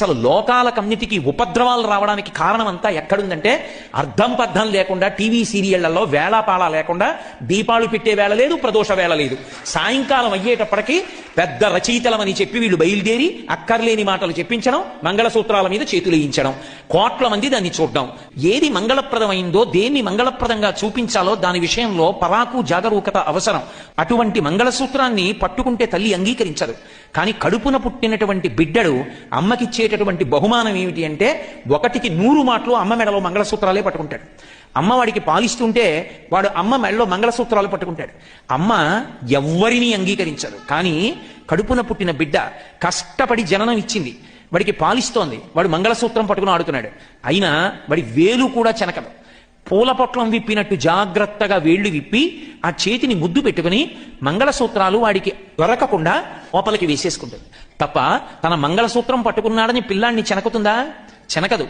అసలు లోకాలకన్నిటికీ ఉపద్రవాలు రావడానికి కారణం అంతా ఎక్కడుందంటే అర్థం పర్థం లేకుండా టీవీ సీరియళ్లలో వేళాపాళ లేకుండా దీపాలు పెట్టే వేళ లేదు, ప్రదోష వేళ లేదు. సాయంకాలం అయ్యేటప్పటికీ పెద్ద రచయితలమని చెప్పి వీళ్ళు బయలుదేరి అక్కర్లేని మాటలు చెప్పించడం, మంగళసూత్రాల మీద చేతులేయించడం, కోట్ల మంది దాన్ని చూడడం. ఏది మంగళప్రదమైందో, దేన్ని మంగళప్రదంగా చూపించాలో దాని విషయంలో పరాకు జాగరూకత అవసరం. అటువంటి మంగళసూత్రాన్ని పట్టుకుంటే తల్లి అంగీకరించదు. కానీ కడుపున పుట్టినటువంటి బిడ్డడు అమ్మకిచ్చేటటువంటి బహుమానం ఏమిటి అంటే 1కి 100 మాటలు అమ్మ మెడలో మంగళసూత్రాలే పట్టుకుంటాడు. అమ్మ వాడికి పాలిస్తుంటే వాడు అమ్మ మెడలో మంగళసూత్రాలు పట్టుకుంటాడు. అమ్మ ఎవ్వరినీ అంగీకరించదు. కానీ కడుపున పుట్టిన బిడ్డ కష్టపడి జననం ఇచ్చింది, వాడికి పాలిస్తోంది, వాడు మంగళసూత్రం పట్టుకుని ఆడుతున్నాడు. అయినా వాడి వేలు కూడా చెనకదు. పూల పొట్లం విప్పినట్టు జాగ్రత్తగా వేళ్లు విప్పి ఆ చేతిని ముద్దు పెట్టుకుని మంగళసూత్రాలు వాడికి దొరకకుండా లోపలికి వేసేసుకుంటుంది తప్ప తన మంగళసూత్రం పట్టుకున్నాడని పిల్లాన్ని చెనకుతుందా? చెనకదు.